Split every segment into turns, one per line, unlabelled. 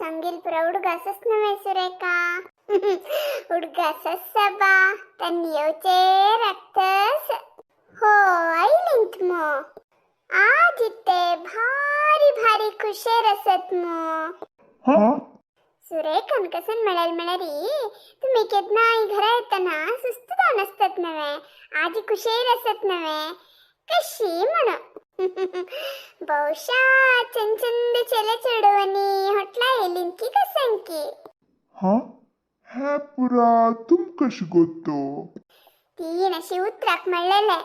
संगीलपुर हुಡುಗ ಸಸ್ನವೆ ಸುರೇಖ ಹುಡುಗ ಸಸ್ಸಬ ತನ್ನಿಯೋಚೆ ರಕ್ತಸ್ हो आईलिंत मो आज इत्ते भारी भारी खुशे रसत मो
हाँ
सुरेखन कसन मळल मळरी तुम्ही केतना आई घरा येताना सुस्तदा नसतात नवे आज खुशे रसत नवे कशी म्हण ಬಹುಶಃ ಚಂಚಂದ ಚೆಲೆ ಚಡುವನಿ ಹೊಟ್ಲ ಎಲಿಂಕಿ ಕಸಂಕಿ
हाँ है पुरा तुम कशी गोतो
ತೀನ ಶಿವುತ್ರಕ್ ಮಳ್ಳಲೆ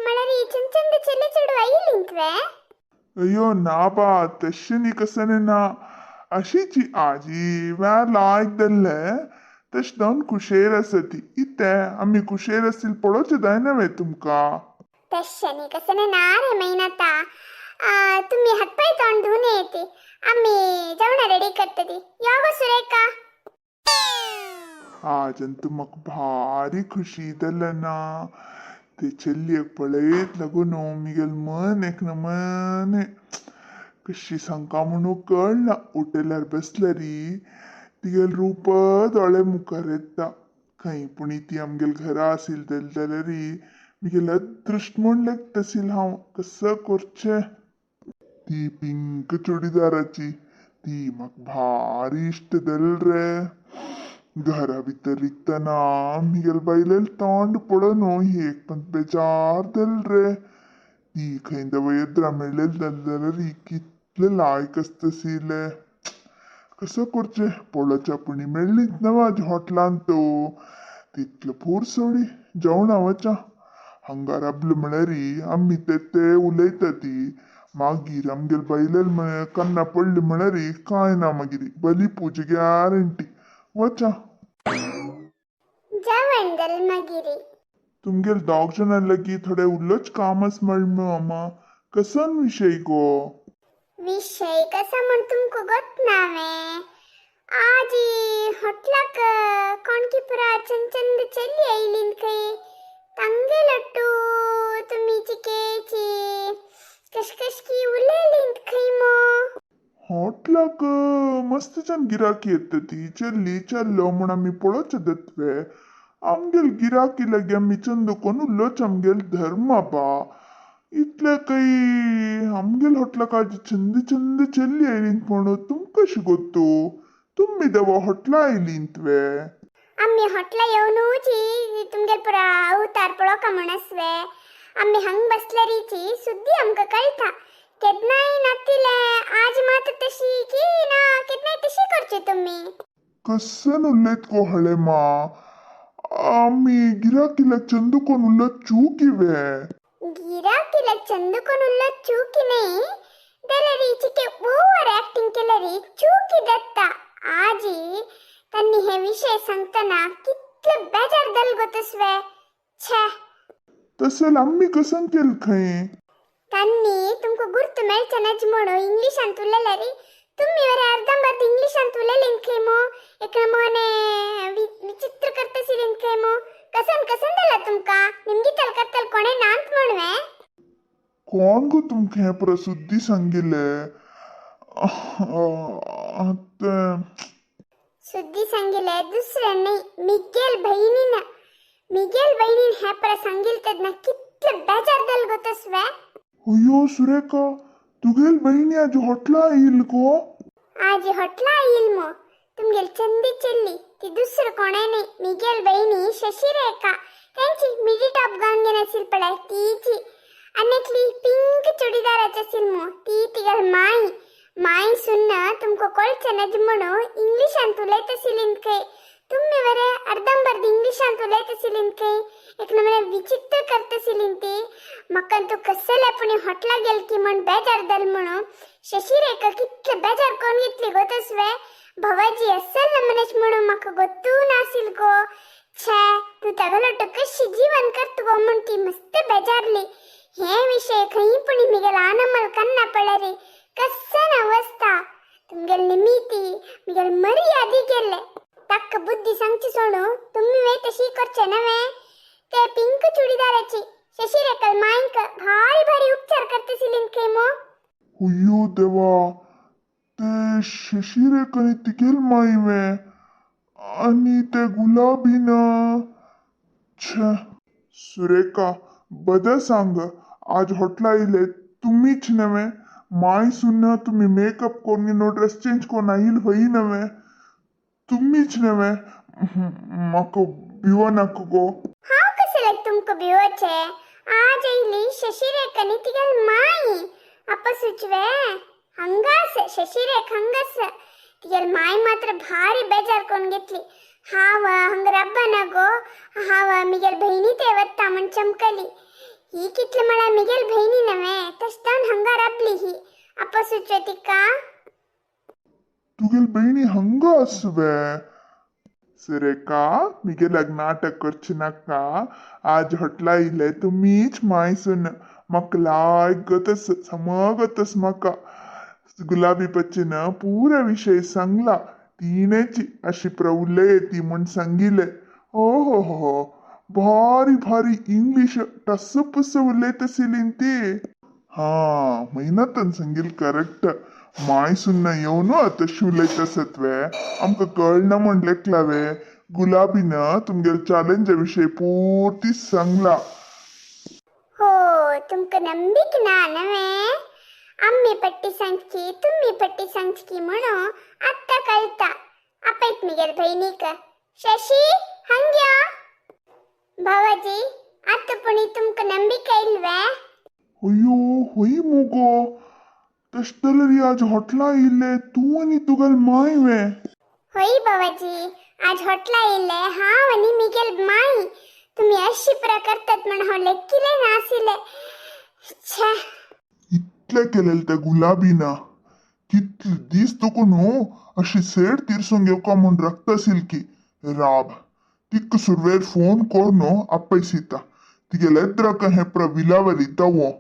ಮಳರಿ ಚಂಚಂದ ಚೆಲೆ ಚಡುವ ಇಲಿಂಕ್ವೆ
अयो ना बा तशनी कसने ना अशीची आजी व्याला आयकदल्ले तश दोन कुशेर असती इते आम्ही कुशेर असतील पडोचे जाय नव्हे तुमका
तशनी कसने नारे महिनाता तुम्ही हातपाय तोंड धुवून येते आम्ही जेवण रेडी करतली योगो सुरेखा
आज तुमक भारी खुशी इदल्ल ना ते ಚೆಲ್ಲಿಯಕ್ पळयत लागून मिगेल मन एक न मने कशी सांगका म्हणू कळना होटेलार बसल्यारी तिगेल रूप दोळे मुखार येता खंय पुणी ती आमगेल घरा आसिल जाल्यारी मिगेल अदृश्ट म्हण लागतसील हांव कसं करचें ती पिंक चुडीदाराची ती म्हाका भारी इश्ट जाल रे घरा भितर रिगतना मिगेल बायलेल तोंड पडून ही एक पण बेजार दल रे ती खंय दवयद्रा मेळ्ळेल जाल्यार ही कितले लायक आसतसीले कसं करचें पळोवच्या पुणी मेळ्ळीच ना म्हाज्या हॉटेलांत तो तितलो पूर सोडी जेवणा वचा हांगा राबलो म्हळ्यार आमी ते उलयता ती मागीर आमगेल बायलेल कन्ना पडली म्हळ्यार कांय ना मागीर बली पूज गॅरंटी वचा
जेवण दल मागिरी
तुमगेल दोग जाणां लागीं थोडे उल्लोच कामच म्हणलो अम्मा कसन विषय गो
विषय कसा म्हण तुमको गोत नावे आज ಹೊಟ್ಲಕ कोणकीपुरा चंचंद ಚೆಲ್ಲಿ ಐಲಿನ್ ಕೈ ತಂಗೆ ಲಟ್ಟು तुम्ही चिकेची कशकश की उलेलिन खैमो
हॉटलाक मस्तच्यान गिराकी येता ती चल्ली चल्लो म्हूण आमी पळोवचे दत्वे आमगेल गिराकी लागीं आमी चंदुकोन उल्लोच आमगेल धर्म बा इतले काही आमगेल हॉटलाक आज चंद चंद चल्ली आयलीन पण तुम कशी गोतू तुम्ही देवा हॉटला आयलीन तुवे
आम्ही हॉटला येऊनूची तुमगे पुरा अवतार पळोवका म्हणसवे आम्ही हंग बसल्यारीची सुद्दी आमकां कळटा केदनाय नातिले आज मात तशी की ना केदनाय तशी करची तुम्ही
कसन उल्लेत को हळे मा आमी गिराकीला चंदुकोन उल्लोच चूकिवे
गिराकीला चंदुकोनुल्लो चूकी नाही दलरीची के ओव्हर ऍक्टिंग केलरी चूकी दत्ता आजी त्यांनी हे विषय सांगताना कितले बेजार दल गोतसवे छे
तसल आम्ही कसन केल खंय
त्यांनी तुमको गुर्त मेळचनाच म्हणून इंग्लिशांत उलयल्यारी तुम्ही वरे अर्धंबर्ध इंग्लिशांत उलयलीन खंय मो एक नमूने विचित्र करतसीलीन खंय मो कसन कसन दला तुमका निमगितल करतल कोणे नांत म्हणवे
कोण गो तुमका हे प्रसिद्धी सांगिले
सुद्दी सांगिले दुसरे नाही मिगेल बहिणीन हे पर सांगिल तेदना कितले बेजार दल गोतसवे
अयो सुरेखा तुगेल बहिणी आज हॉटला येईल गो
आज हॉटला येईल मो तुमगेल चंदी चिल्ली ती दुसरं कोणे नाही मिगेल बहिणी शशिरेखा त्यांची मिडी टॉप गाऊन घेऊन असेल पडाय तीची अनेकली पिंक चुडीदाराची असेल मो ती तिगल माई सुन्न तुमको कळचनज म्हणू इंग्लिशांत उलयतसीलीन खंय तुम्ही वरे अर्धंबर्ध इंग्लिशांत उलयतसीलीन खंय एक नमूने विचित्र करतसीलीन ती म्हाका तू कसले पुणी हॉटला गेल की म्हण बेजार दल म्हणू शशिरेखा कितले बेजार कोण घेतली गोतसवे भवाजी असल नमनेच म्हणू म्हाका गोतू नासिल गो छे तू तगलोट कशी जीवन करत गो म्हण ती मस्त बेजारली हे विषय खंय पुणी मिगेल आनमल कन्ना पळरी कसन अवस्था तुमगेल निमिती मिगेल मर्यादी केले तक्क बुद्धी सांगची सोडू तुम्ही वे तशी करचे नवे ते पिंक चुडीदाराची शशिरेखल माईक भारी भारी उपचार करतसीलीन खंय मो
अयो देवा ते शशिरेखाने तिघेल माईवे आणि ते गुलाबीनं छे सुरेखा बदल सांग आज हॉटला इले तुम्हीच नव्हे माय सुन्न तुम्ही मेकअप कोण ड्रेस चेंज कोण येईल होई नव्हे तुम्हीच नव्हे मको बिवा नको गो
हाव कसं लाग तुमको बिवच है आज इली शशिरेखानी तिगल माई अप्ಪ ಸುಚ್ವೆ ಹಂಗಾಸ ಶಶಿರೇಖ ಹಂಗಸ ತಿಗಲ್ ಮಾಯಿ ಮಾತ್ರ ಭಾರಿ ಬೇಜಾರ್ಕೊಂಡ್ ಗಿತ್ಲಿ ಹಾವ ಹಂಗ ರಬ್ಬನಗೋ ಹಾವ ಮಿಗೆಲ್ ಬಹಿनी तेवत्ता मन चमकली ही कितले मला मिगेल बहिणी नव्हे तसदान हंगा रबली ही अप्ಪ सुचवे तिका
तुगेल बहिणी हंग असवे सुरेखा मिगे लग्नाटक करची नका आज हटला इले तुम्हीच मायसून मकलाय गतस समगतस मका गुलाबी पच्चीन पूरा विषय सांगला तीनेची अशी प्रौले ती म्हण सांगिले हो हो हो भारी भारी इंग्लिश टस पुस उल्लेत असेल ते हा महिनातन सांगील करेक्ट माय सुन्न येऊन आता शिवले तसत्वे आमका कळना म्हणलेकलावे गुलाबीनं तुमगेल चॅलेंज विषय पूर्ती सांगला
हो तुमक नंबिक ना नव्हे आम्ही पट्टी सांगची तुम्ही पट्टी सांगची म्हणून आत्ता कळता आपैत मिगेल बहिणी का शशी हंग्या भावाजी आता पुणी तुमक नंबिका इल्वे
अयो होई मुगो तष्टलरी आज हॉटला इले तू आणि तुगल माय वे
होई बाबाजी आज हॉटला इले हाव आणि मिगेल माई तुम्ही अशी प्रकारतात म्हण हो लेक्किले नासिले छे
इतले केलेल त्या गुलाबीना कितले दिस तुकून हो अशी सेड तीर्सोंग येवका म्हण रक्त सिल्की राब तिक सुरवेर फोन कोर्नो अप्पै सीता तिगे लेद्रक हे प्रविलावली तवो